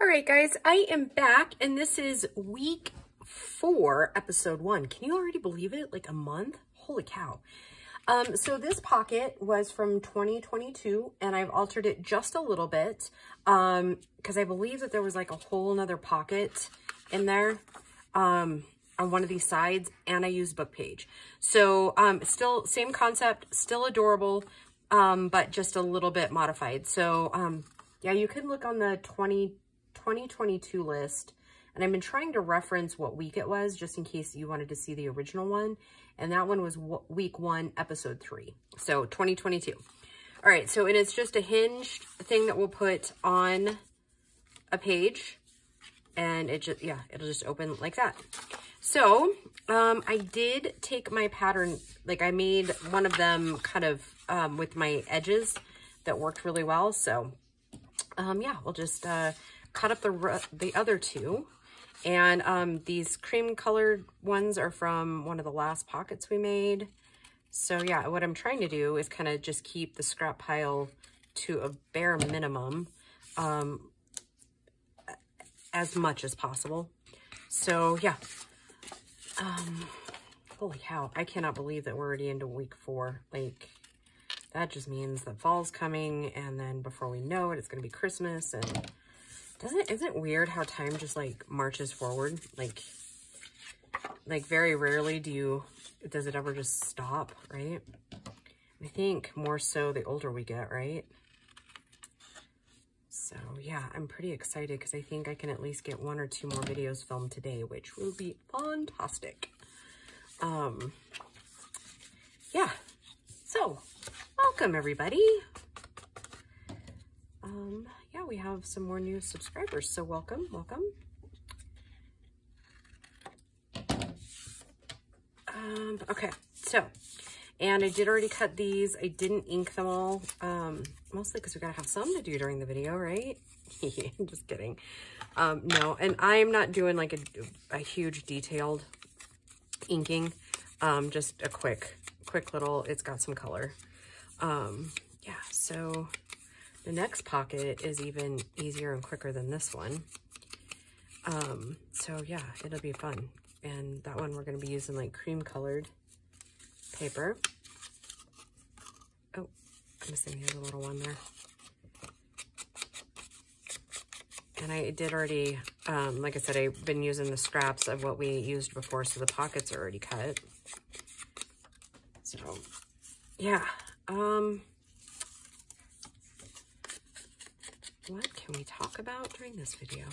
All right, guys, I am back, and this is week 4, episode 1. Can you already believe it? Like a month? Holy cow. So this pocket was from 2022, and I've altered it just a little bit because I believe that there was like a whole nother pocket in there on one of these sides, and I used book page. So still same concept, still adorable, but just a little bit modified. So yeah, you can look on the 2022 list, and I've been trying to reference what week it was just in case you wanted to see the original one, and that one was week 1 episode 3, so 2022. All right, so and it's just a hinged thing that we'll put on a page, and it just, yeah, it'll just open like that. So I did take my pattern, like I made one of them kind of with my edges that worked really well. So yeah, we'll just cut up the other two. And these cream colored ones are from one of the last pockets we made. So yeah, what I'm trying to do is kind of just keep the scrap pile to a bare minimum as much as possible. So yeah, holy cow, I cannot believe that we're already into week 4. Like, that just means that fall's coming, and then before we know it, it's gonna be Christmas. And isn't it weird how time just like marches forward? Like very rarely does it ever just stop, right? I think more so the older we get, right? So yeah, I'm pretty excited because I think I can at least get 1 or 2 more videos filmed today, which will be fantastic. Yeah, so welcome everybody. Yeah, we have some more new subscribers, so welcome. Okay, so, and I did already cut these. I didn't ink them all, mostly because we gotta have some to do during the video, right? I'm just kidding. No, and I'm not doing like a huge detailed inking, just a quick little, it's got some color. Yeah, so the next pocket is even easier and quicker than this one. So yeah, it'll be fun. And that one we're going to be using like cream colored paper. Oh, I'm missing the other little one there. And I did already, like I said, I've been using the scraps of what we used before, so the pockets are already cut. So yeah, what can we talk about during this video?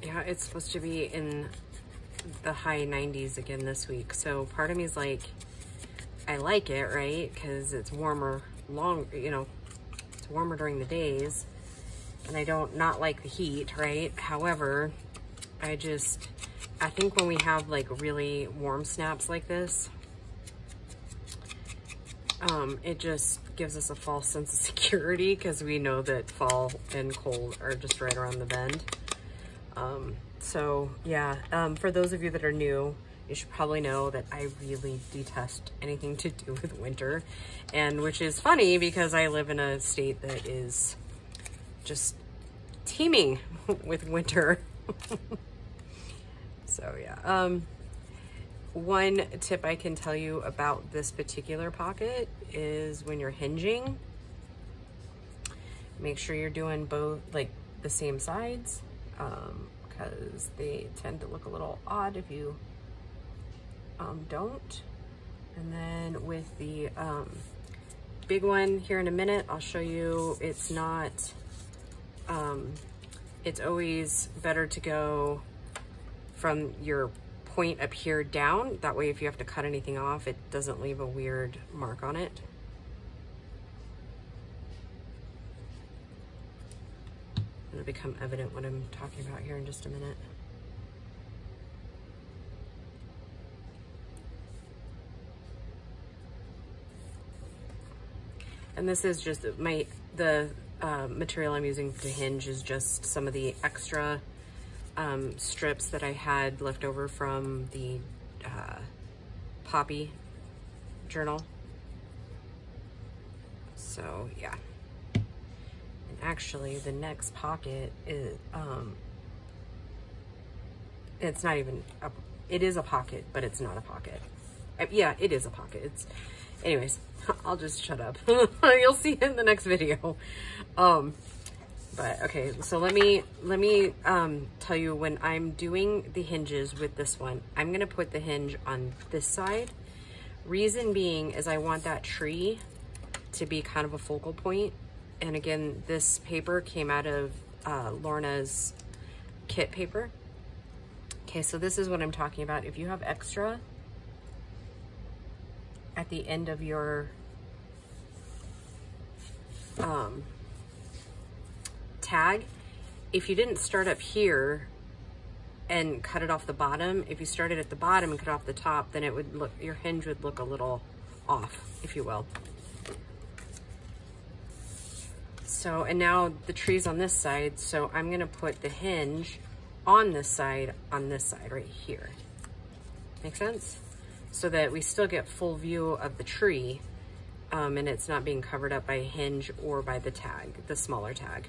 Yeah, it's supposed to be in the high 90s again this week. So part of me is like, I like it, right? Because it's warmer, it's warmer during the days, and I don't not like the heat, right? However, I think when we have like really warm snaps like this, it just gives us a false sense of security because we know that fall and cold are just right around the bend. So yeah, for those of you that are new, you should probably know that I really detest anything to do with winter, and which is funny because I live in a state that is just teeming with winter. So yeah, one tip I can tell you about this particular pocket is when you're hinging, make sure you're doing both like the same sides, because they tend to look a little odd if you don't. And then with the big one here in a minute, I'll show you it's not, it's always better to go from your point up here down. That way if you have to cut anything off, it doesn't leave a weird mark on it. It'll become evident what I'm talking about here in just a minute. And this is just the material I'm using to hinge is just some of the extra strips that I had left over from the Poppy journal. So yeah. And actually the next pocket is, it's not even, it is a pocket, but it's not a pocket. Yeah, it is a pocket. Anyways, I'll just shut up. You'll see it in the next video. But okay, so let me tell you, when I'm doing the hinges with this one, I'm gonna put the hinge on this side. Reason being is I want that tree to be kind of a focal point. And again, this paper came out of Lorna's kit paper. Okay, so this is what I'm talking about. If you have extra at the end of your tag, if you didn't start up here and cut it off the bottom, if you started at the bottom and cut off the top, then it would look, your hinge would look a little off, if you will. So, and now the tree's on this side, so I'm gonna put the hinge on this side right here. Make sense? So that we still get full view of the tree, and it's not being covered up by a hinge or by the tag, the smaller tag.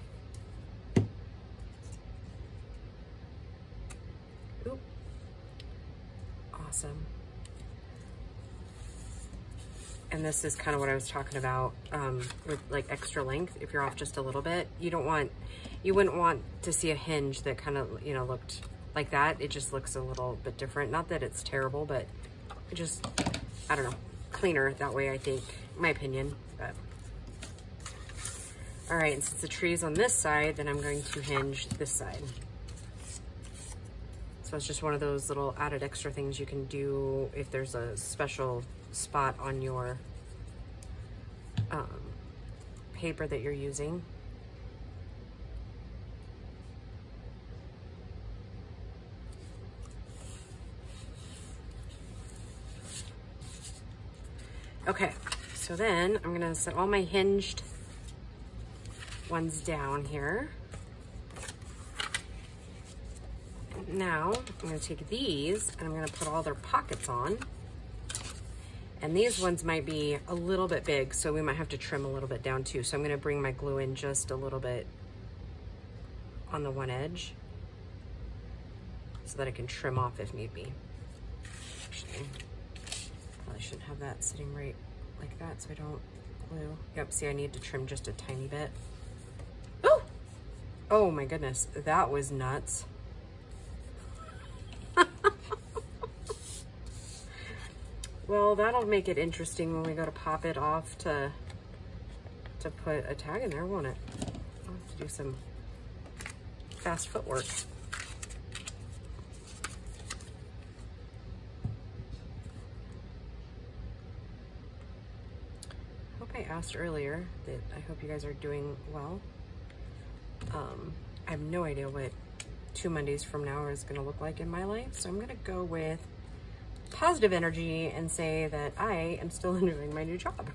Oop. Awesome. And this is kind of what I was talking about with like extra length. If you're off just a little bit, you wouldn't want to see a hinge that kind of, you know, looked like that. It just looks a little bit different. Not that it's terrible, but it just, I don't know, cleaner that way, I think, my opinion. But all right, and since the tree's on this side, then I'm going to hinge this side. So it's just one of those little added extra things you can do if there's a special spot on your paper that you're using. Okay, so then I'm gonna set all my hinged ones down here. Now I'm gonna take these and I'm gonna put all their pockets on. And these ones might be a little bit big, so we might have to trim a little bit down too. So I'm gonna bring my glue in just a little bit on the one edge so that I can trim off if need be. Actually, probably shouldn't have that sitting right like that so I don't glue. Yep, see, I need to trim just a tiny bit. Oh! Oh my goodness, that was nuts. Well, that'll make it interesting when we go to pop it off to put a tag in there, won't it? I'll have to do some fast footwork. I hope I asked earlier that I hope you guys are doing well. I have no idea what 2 Mondays from now is gonna look like in my life, so I'm gonna go with positive energy and say that I am still enjoying my new job.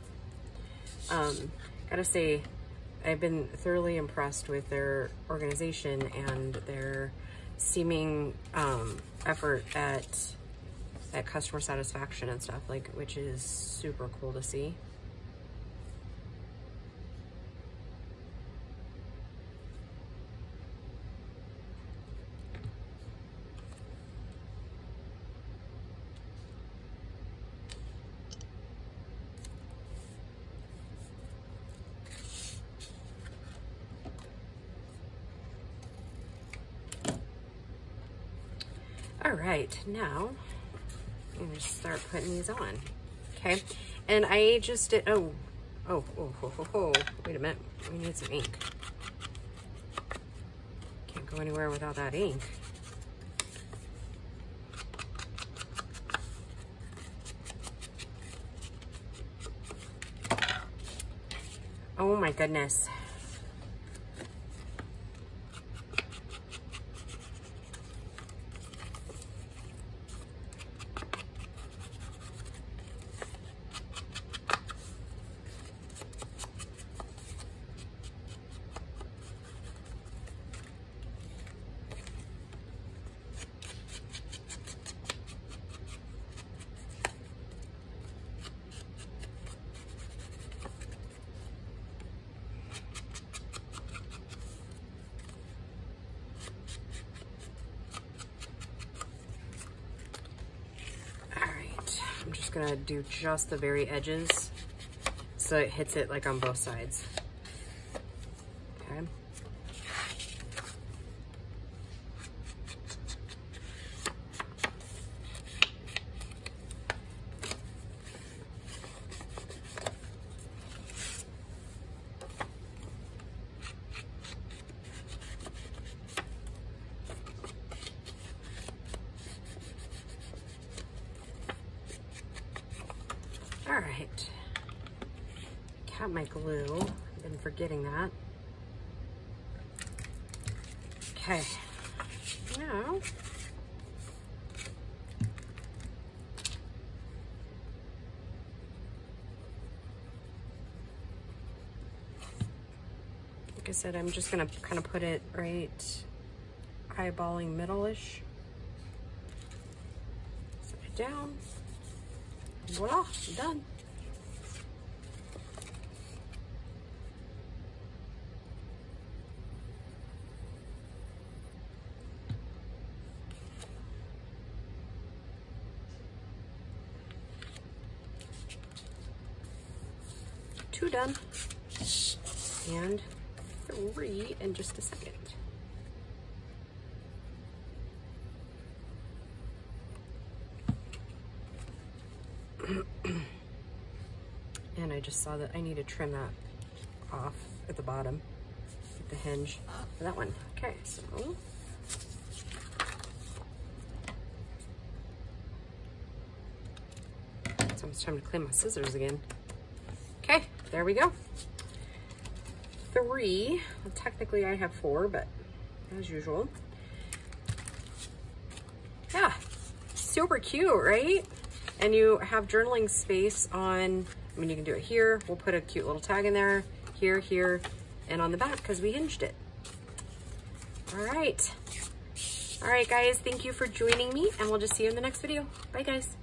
Gotta say, I've been thoroughly impressed with their organization and their seeming effort at customer satisfaction and stuff, like, which is super cool to see. All right, now I'm gonna start putting these on, okay? And I just did, oh, wait a minute, we need some ink. Can't go anywhere without that ink. Oh my goodness. gonna do just the very edges so it hits it like on both sides. Okay. All right, got my glue. I've been forgetting that. Okay, now like I said, I'm just gonna kind of put it right eyeballing middle-ish. Set it down. Voila, done. Two done. And three in just a second. And I just saw that I need to trim that off at the bottom, at the hinge for that one. Okay, so it's almost time to clean my scissors again. Okay, there we go. Three, well, technically I have four, but as usual. Yeah, super cute, right? And you have journaling space on, I mean, you can do it here. We'll put a cute little tag in there, here, here, and on the back because we hinged it. All right. All right, guys, thank you for joining me, and we'll just see you in the next video. Bye, guys.